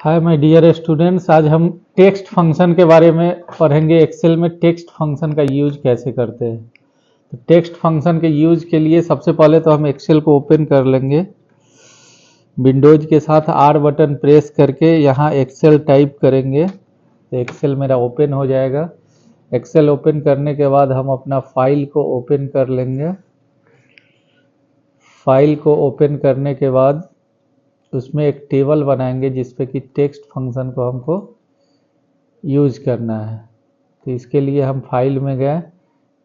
Hi my dear students, आज हम text function के बारे में पढ़ेंगे। एक्सेल में टेक्स्ट फंक्शन का यूज कैसे करते हैं। तो टेक्स्ट फंक्शन के यूज के लिए सबसे पहले तो हम एक्सेल को ओपन कर लेंगे। विंडोज के साथ आर बटन प्रेस करके यहाँ एक्सेल टाइप करेंगे तो एक्सेल मेरा ओपन हो जाएगा। एक्सेल ओपन करने के बाद हम अपना फाइल को ओपन कर लेंगे। फाइल को ओपन करने के बाद उसमें एक टेबल बनाएंगे जिसपे कि टेक्स्ट फंक्शन को हमको यूज करना है। तो इसके लिए हम फाइल में गए,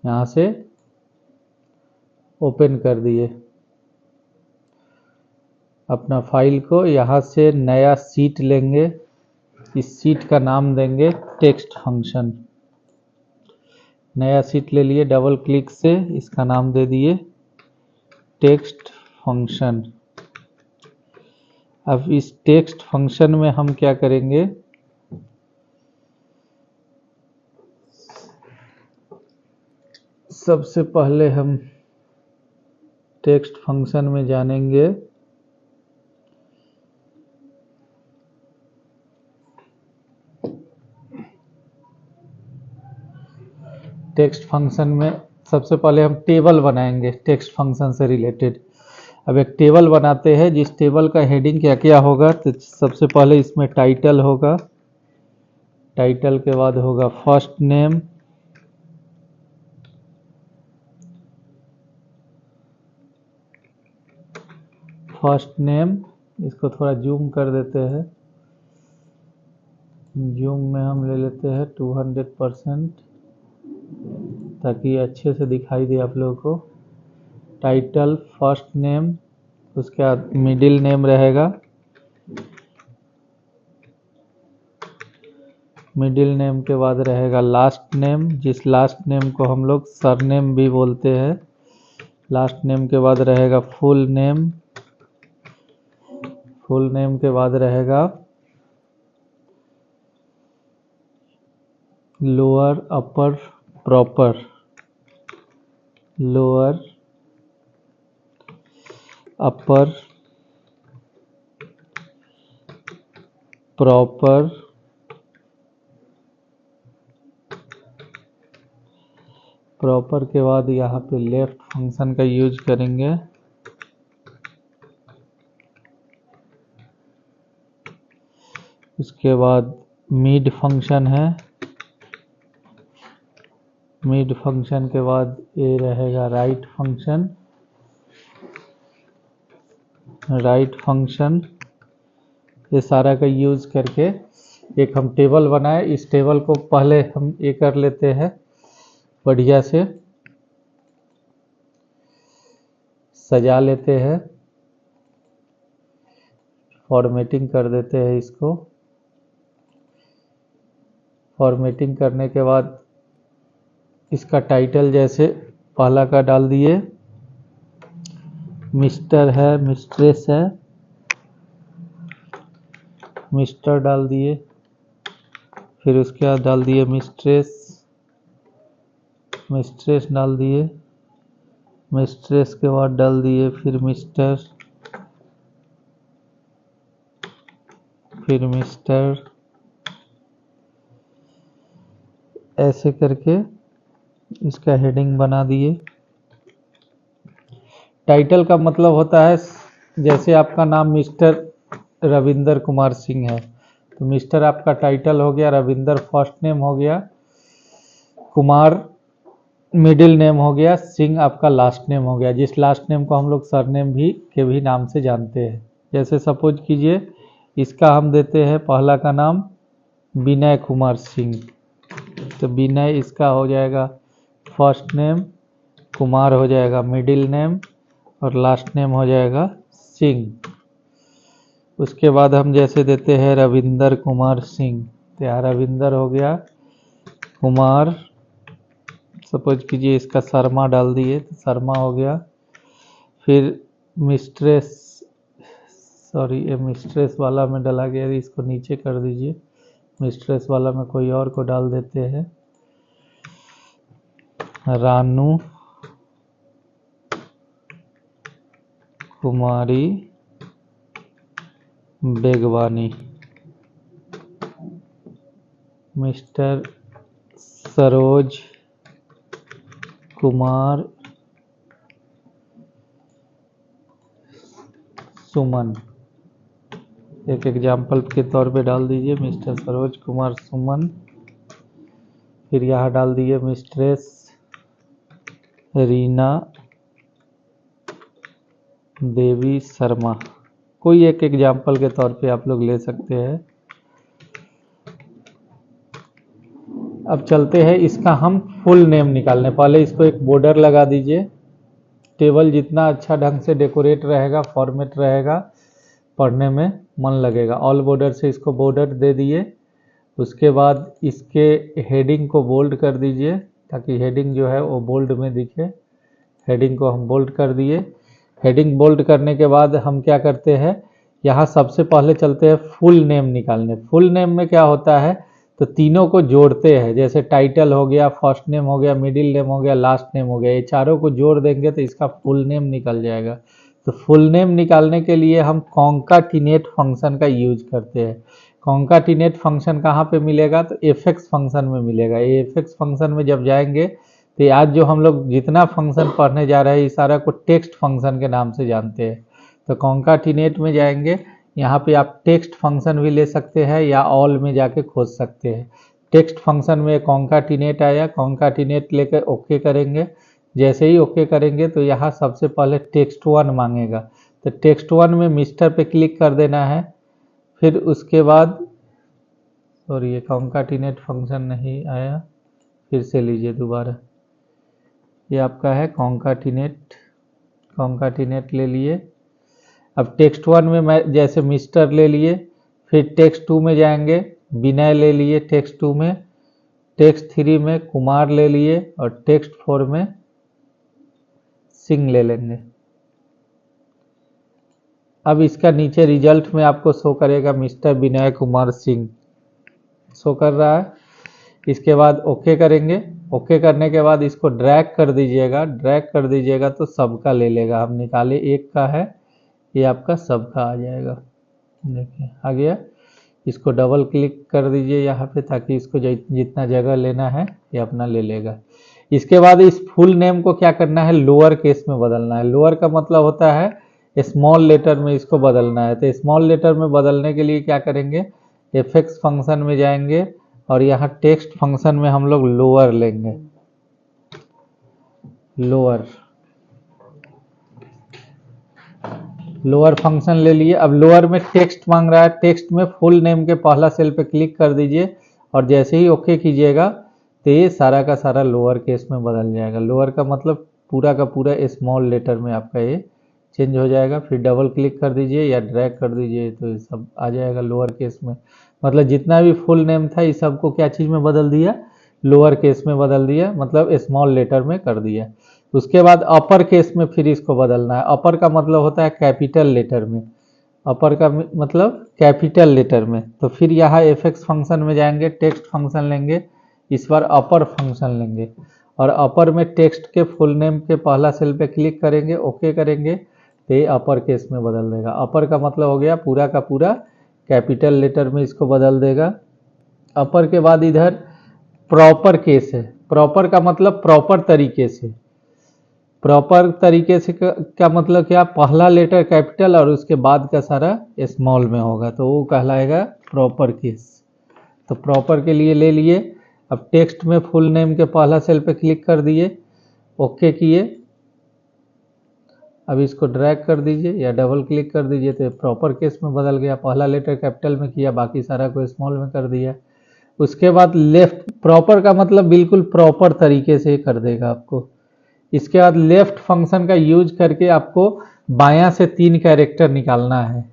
यहाँ से ओपन कर दिए अपना फाइल को। यहाँ से नया शीट लेंगे, इस शीट का नाम देंगे टेक्स्ट फंक्शन। नया शीट ले लिए, डबल क्लिक से इसका नाम दे दिए टेक्स्ट फंक्शन। अब इस टेक्स्ट फंक्शन में हम क्या करेंगे, सबसे पहले हम टेक्स्ट फंक्शन में जानेंगे। टेक्स्ट फंक्शन में सबसे पहले हम टेबल बनाएंगे टेक्स्ट फंक्शन से रिलेटेड। अब एक टेबल बनाते हैं, जिस टेबल का हेडिंग क्या क्या होगा। तो सबसे पहले इसमें टाइटल होगा, टाइटल के बाद होगा फर्स्ट नेम, फर्स्ट नेम। इसको थोड़ा जूम कर देते हैं, जूम में हम ले लेते हैं 200% ताकि अच्छे से दिखाई दे आप लोगों को। टाइटल, फर्स्ट नेम, उसके बाद मिडिल नेम रहेगा, मिडिल नेम के बाद रहेगा लास्ट नेम, जिस लास्ट नेम को हम लोग सरनेम भी बोलते हैं। लास्ट नेम के बाद रहेगा फुल नेम, फुल नेम के बाद रहेगा lower upper proper, lower upper proper, proper के बाद यहाँ पे लेफ्ट फंक्शन का यूज करेंगे। उसके बाद मिड फंक्शन है, मिड फंक्शन के बाद ये रहेगा राइट फंक्शन, राइट फंक्शन। ये सारा का यूज करके एक हम टेबल बनाए। इस टेबल को पहले हम ये कर लेते हैं, बढ़िया से सजा लेते हैं, फॉर्मेटिंग कर देते हैं इसको। फॉर्मेटिंग करने के बाद इसका टाइटल जैसे पहला का डाल दिए, मिस्टर है, मिस्ट्रेस है, मिस्टर डाल दिए। फिर उसके बाद डाल दिए मिस्ट्रेस, मिस्ट्रेस डाल दिए। मिस्ट्रेस के बाद डाल दिए फिर मिस्टर, फिर मिस्टर। ऐसे करके इसका हेडिंग बना दिए। टाइटल का मतलब होता है, जैसे आपका नाम मिस्टर रविंदर कुमार सिंह है तो मिस्टर आपका टाइटल हो गया, रविंदर फर्स्ट नेम हो गया, कुमार मिडिल नेम हो गया, सिंह आपका लास्ट नेम हो गया, जिस लास्ट नेम को हम लोग सरनेम भी के भी नाम से जानते हैं। जैसे सपोज कीजिए इसका हम देते हैं पहला का नाम विनय कुमार सिंह, तो विनय इसका हो जाएगा फर्स्ट नेम, कुमार हो जाएगा मिडिल नेम और लास्ट नेम हो जाएगा सिंह। उसके बाद हम जैसे देते हैं रविंदर कुमार सिंह, तो यहाँ रविंदर हो गया, कुमार सपोज कीजिए इसका शर्मा डाल दिए तो शर्मा हो गया। फिर मिस्ट्रेस, सॉरी ये मिस्ट्रेस वाला में डाला गया, इसको नीचे कर दीजिए। मिस्ट्रेस वाला में कोई और को डाल देते हैं, रानू कुमारी बेगवानी। मिस्टर सरोज कुमार सुमन, एक एग्जाम्पल के तौर पे डाल दीजिए मिस्टर सरोज कुमार सुमन। फिर यहाँ डाल दीजिए मिस्ट्रेस रीना देवी शर्मा। कोई एक एग्जाम्पल के तौर पे आप लोग ले सकते हैं। अब चलते हैं इसका हम फुल नेम निकालने। पहले इसको एक बॉर्डर लगा दीजिए। टेबल जितना अच्छा ढंग से डेकोरेट रहेगा, फॉर्मेट रहेगा, पढ़ने में मन लगेगा। ऑल बॉर्डर से इसको बॉर्डर दे दिए। उसके बाद इसके हेडिंग को बोल्ड कर दीजिए ताकि हेडिंग जो है वो बोल्ड में दिखे। हेडिंग को हम बोल्ड कर दिए। हेडिंग बोल्ड करने के बाद हम क्या करते हैं, यहाँ सबसे पहले चलते हैं फुल नेम निकालने। फुल नेम में क्या होता है, तो तीनों को जोड़ते हैं। जैसे टाइटल हो गया, फर्स्ट नेम हो गया, मिडिल नेम हो गया, लास्ट नेम हो गया, ये चारों को जोड़ देंगे तो इसका फुल नेम निकल जाएगा। तो फुल नेम निकालने के लिए हम कॉन्काटिनेट फंक्शन का यूज करते हैं। कॉन्काटिनेट फंक्शन कहाँ पे मिलेगा, तो एफएक्स फंक्शन में मिलेगा। ये एफएक्स फंक्शन में जब जाएंगे तो आज जो हम लोग जितना फंक्शन पढ़ने जा रहे हैं इस सारा को टेक्स्ट फंक्शन के नाम से जानते हैं। तो कॉन्काटिनेट में जाएंगे, यहाँ पे आप टेक्स्ट फंक्शन भी ले सकते हैं या ऑल में जाके खोज सकते हैं। टेक्स्ट फंक्शन में कॉन्काटिनेट आया, कॉन्काटिनेट लेकर ओके करेंगे। जैसे ही ओके करेंगे तो यहाँ सबसे पहले टेक्स्ट वन मांगेगा। तो टेक्स्ट वन में मिस्टर पे क्लिक कर देना है। फिर उसके बाद सॉरी ये कॉन्काटिनेट फंक्शन नहीं आया, फिर से लीजिए दोबारा। ये आपका है कॉन्काटिनेट, कॉन्काटिनेट ले लिए। अब टेक्स्ट वन में मैं जैसे मिस्टर ले लिए, फिर टेक्स्ट टू में जाएंगे, विनय ले लिए टेक्स्ट टू में, टेक्स्ट थ्री में कुमार ले लिए और टेक्स्ट फोर में सिंह ले लेंगे। अब इसका नीचे रिजल्ट में आपको शो करेगा मिस्टर विनय कुमार सिंह, शो कर रहा है। इसके बाद ओके करेंगे। ओके करने के बाद इसको ड्रैग कर दीजिएगा। ड्रैग कर दीजिएगा तो सबका ले लेगा। हम निकाले एक का है, ये आपका सबका आ जाएगा। देखिए आ गया। इसको डबल क्लिक कर दीजिए यहाँ पे ताकि इसको जितना जगह लेना है ये अपना ले लेगा। इसके बाद इस फुल नेम को क्या करना है, लोअर केस में बदलना है। लोअर का मतलब होता है स्मॉल लेटर में इसको बदलना है। तो स्मॉल लेटर में बदलने के लिए क्या करेंगे, एफएक्स फंक्शन में जाएंगे और यहाँ टेक्स्ट फंक्शन में हम लोग लोअर लेंगे। लोअर लोअर फंक्शन ले लिए। अब लोअर में टेक्स्ट मांग रहा है, टेक्स्ट में फुल नेम के पहला सेल पे क्लिक कर दीजिए और जैसे ही ओके कीजिएगा तो ये सारा का सारा लोअर केस में बदल जाएगा। लोअर का मतलब पूरा का पूरा स्मॉल लेटर में आपका ये चेंज हो जाएगा। फिर डबल क्लिक कर दीजिए या ड्रैग कर दीजिए तो ये सब आ जाएगा लोअर केस में। मतलब जितना भी फुल नेम था इस सबको क्या चीज़ में बदल दिया, लोअर केस में बदल दिया, मतलब स्मॉल लेटर में कर दिया। उसके बाद अपर केस में फिर इसको बदलना है। अपर का मतलब होता है कैपिटल लेटर में, अपर का मतलब कैपिटल लेटर में। तो फिर यहाँ एफएक्स फंक्शन में जाएंगे, टेक्स्ट फंक्शन लेंगे, इस बार अपर फंक्शन लेंगे और अपर में टेक्स्ट के फुल नेम के पहला सेल पे क्लिक करेंगे, ओके करेंगे तो ये अपर केस में बदल देगा। अपर का मतलब हो गया पूरा का पूरा कैपिटल लेटर में इसको बदल देगा। अपर के बाद इधर प्रॉपर केस है। प्रॉपर का मतलब प्रॉपर तरीके से। प्रॉपर तरीके से का मतलब क्या, पहला लेटर कैपिटल और उसके बाद का सारा स्मॉल में होगा तो वो कहलाएगा प्रॉपर केस। तो प्रॉपर के लिए ले लिए। अब टेक्स्ट में फुल नेम के पहला सेल पे क्लिक कर दिए, ओके किए। अब इसको ड्रैग कर दीजिए या डबल क्लिक कर दीजिए तो प्रॉपर केस में बदल गया। पहला लेटर कैपिटल में किया, बाकी सारा को स्मॉल में कर दिया। उसके बाद लेफ्ट, प्रॉपर का मतलब बिल्कुल प्रॉपर तरीके से कर देगा आपको। इसके बाद लेफ्ट फंक्शन का यूज करके आपको बायां से 3 कैरेक्टर निकालना है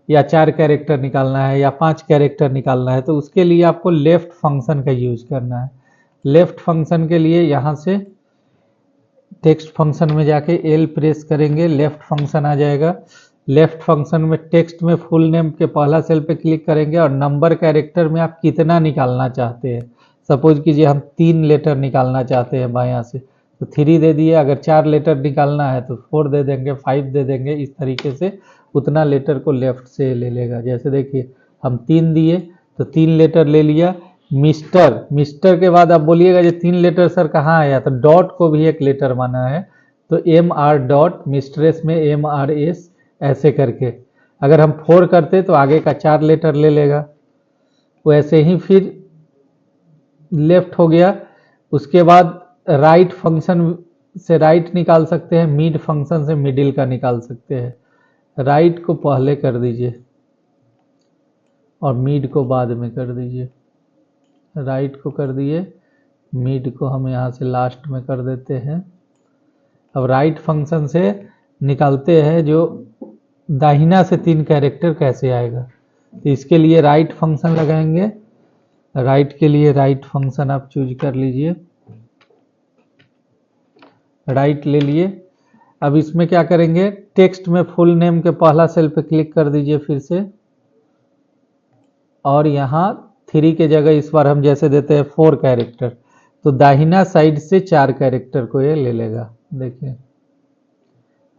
या 4 कैरेक्टर निकालना है या 5 कैरेक्टर निकालना है। तो उसके लिए आपको लेफ्ट फंक्शन का यूज करना है। लेफ्ट फंक्शन के लिए यहाँ से टेक्स्ट फंक्शन में जाके एल प्रेस करेंगे, लेफ्ट फंक्शन आ जाएगा। लेफ्ट फंक्शन में टेक्स्ट में फुल नेम के पहला सेल पे क्लिक करेंगे और नंबर कैरेक्टर में आप कितना निकालना चाहते हैं। सपोज कीजिए हम 3 लेटर निकालना चाहते हैं बायां से तो 3 दे दिए। अगर 4 लेटर निकालना है तो 4 दे देंगे, 5 दे देंगे। इस तरीके से उतना लेटर को लेफ्ट से ले लेगा। जैसे देखिए हम 3 दिए तो 3 लेटर ले लिया। मिस्टर, मिस्टर के बाद आप बोलिएगा ये 3 लेटर सर कहाँ आया, तो डॉट को भी एक लेटर माना है, तो MR डॉट, मिस्ट्रेस में MRS ऐसे करके। अगर हम 4 करते तो आगे का 4 लेटर ले लेगा, वैसे ही फिर लेफ्ट हो गया। उसके बाद राइट फंक्शन से राइट निकाल सकते हैं, मिड फंक्शन से मिडिल का निकाल सकते हैं। राइट को पहले कर दीजिए और मिड को बाद में कर दीजिए। राइट को कर दिए, मिड को हम यहाँ से लास्ट में कर देते हैं। अब राइट फंक्शन से निकालते हैं जो दाहिना से 3 कैरेक्टर कैसे आएगा, तो इसके लिए राइट फंक्शन लगाएंगे। राइट के लिए राइट फंक्शन आप चूज कर लीजिए, राइट ले लिए। अब इसमें क्या करेंगे, टेक्स्ट में फुल नेम के पहला सेल पे क्लिक कर दीजिए फिर से, और यहाँ 3 के जगह इस बार हम जैसे देते हैं 4 कैरेक्टर, तो दाहिना साइड से 4 कैरेक्टर को ये ले लेगा। देखिए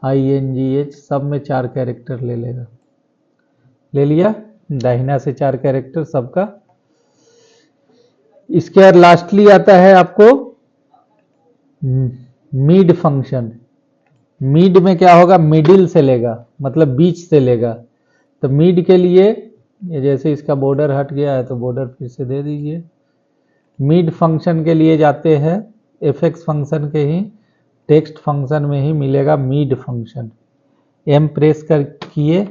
INGH सब में 4 कैरेक्टर ले लेगा, ले लिया दाहिना से 4 कैरेक्टर सबका। इसके बाद लास्टली आता है आपको मिड फंक्शन। मिड में क्या होगा, मिडिल से लेगा, मतलब बीच से लेगा। तो मिड के लिए ये जैसे इसका बॉर्डर हट गया है तो बॉर्डर फिर से दे दीजिए। मिड फंक्शन के लिए जाते हैं fx फंक्शन के ही टेक्स्ट फंक्शन में ही मिलेगा मिड फंक्शन। M प्रेस कर किए,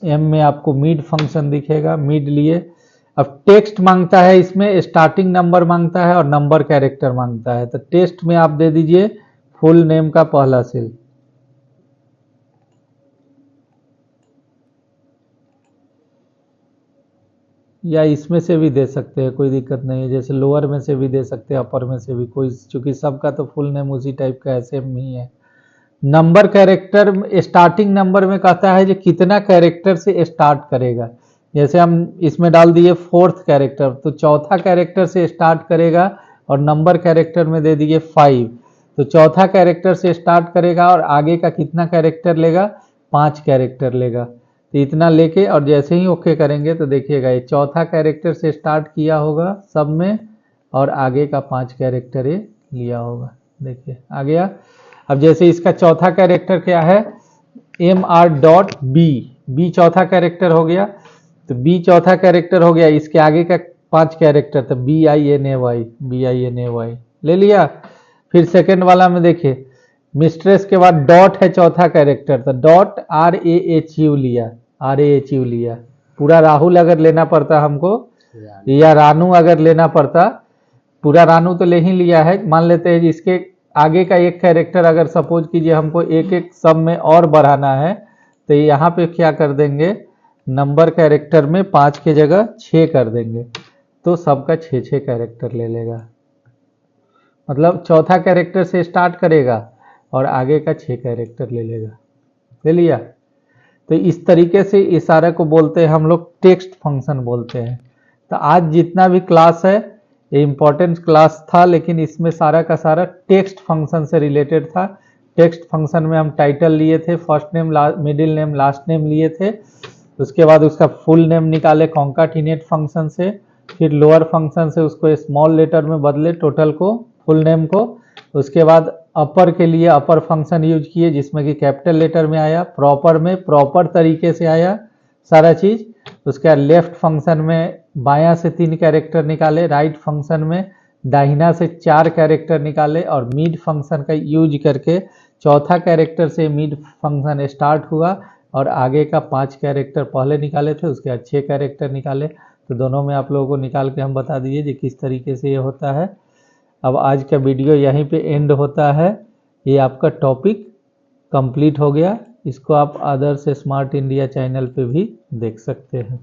M में आपको मिड फंक्शन दिखेगा, मिड लिए। अब टेक्स्ट मांगता है, इसमें स्टार्टिंग नंबर मांगता है और नंबर कैरेक्टर मांगता है, तो टेक्स्ट में आप दे दीजिए फुल नेम का पहला सेल। या इसमें से भी दे सकते हैं, कोई दिक्कत नहीं है, जैसे लोअर में से भी दे सकते हैं, अपर में से भी, कोई, चूंकि सबका तो फुल नेम उसी टाइप का सेम ही है। नंबर कैरेक्टर स्टार्टिंग नंबर में कहता है जो कितना कैरेक्टर से स्टार्ट करेगा। जैसे हम इसमें डाल दिए 4th कैरेक्टर, तो चौथा कैरेक्टर से स्टार्ट करेगा, और नंबर कैरेक्टर में दे दिए 5, तो चौथा कैरेक्टर से स्टार्ट करेगा और आगे का कितना कैरेक्टर लेगा, 5 कैरेक्टर लेगा। तो इतना लेके और जैसे ही ओके करेंगे तो देखिएगा ये चौथा कैरेक्टर से स्टार्ट किया होगा सब में, और आगे का 5 कैरेक्टर ये लिया होगा। देखिए आ गया। अब जैसे इसका चौथा कैरेक्टर क्या है, MR डॉट B, B चौथा कैरेक्टर हो गया, तो B चौथा कैरेक्टर हो गया, इसके आगे का 5 कैरेक्टर, तो BINAY ले लिया। फिर सेकंड वाला में देखिए मिस्ट्रेस के बाद डॉट है चौथा कैरेक्टर, तो डॉट RAHU लिया, RAHU लिया। पूरा राहुल अगर लेना पड़ता हमको, या रानू अगर लेना पड़ता, पूरा रानू तो ले ही लिया है, मान लेते हैं इसके आगे का एक कैरेक्टर अगर सपोज कीजिए हमको एक एक सब में और बढ़ाना है, तो यहाँ पे क्या कर देंगे, नंबर कैरेक्टर में 5 के जगह 6 कर देंगे, तो सबका 6 कैरेक्टर ले लेगा। मतलब चौथा कैरेक्टर से स्टार्ट करेगा और आगे का 6 कैरेक्टर ले लेगा। ले लिया। तो इस तरीके से इशारे को बोलते हैं हम लोग टेक्स्ट फंक्शन बोलते हैं। तो आज जितना भी क्लास है ये इम्पोर्टेंट क्लास था, लेकिन इसमें सारा का सारा टेक्स्ट फंक्शन से रिलेटेड था। टेक्स्ट फंक्शन में हम टाइटल लिए थे, first name, middle name, last name लिए थे। उसके बाद उसका फुल नेम निकाले कॉन्काटिनेट फंक्शन से, फिर लोअर फंक्शन से उसको स्मॉल लेटर में बदले टोटल को, फुल नेम को। उसके बाद अपर के लिए अपर फंक्शन यूज किए जिसमें कि कैपिटल लेटर में आया, प्रॉपर में प्रॉपर तरीके से आया सारा चीज। उसके बाद लेफ्ट फंक्शन में बायां से 3 कैरेक्टर निकाले, राइट फंक्शन में दाहिना से 4 कैरेक्टर निकाले, और मिड फंक्शन का यूज करके चौथा कैरेक्टर से मिड फंक्शन स्टार्ट हुआ और आगे का 5 कैरेक्टर पहले निकाले थे, उसके बाद 6 कैरेक्टर निकाले। तो दोनों में आप लोगों को निकाल के हम बता दिए कि किस तरीके से ये होता है। अब आज का वीडियो यहीं पे एंड होता है। ये आपका टॉपिक कंप्लीट हो गया। इसको आप आदर्श स्मार्ट इंडिया चैनल पे भी देख सकते हैं।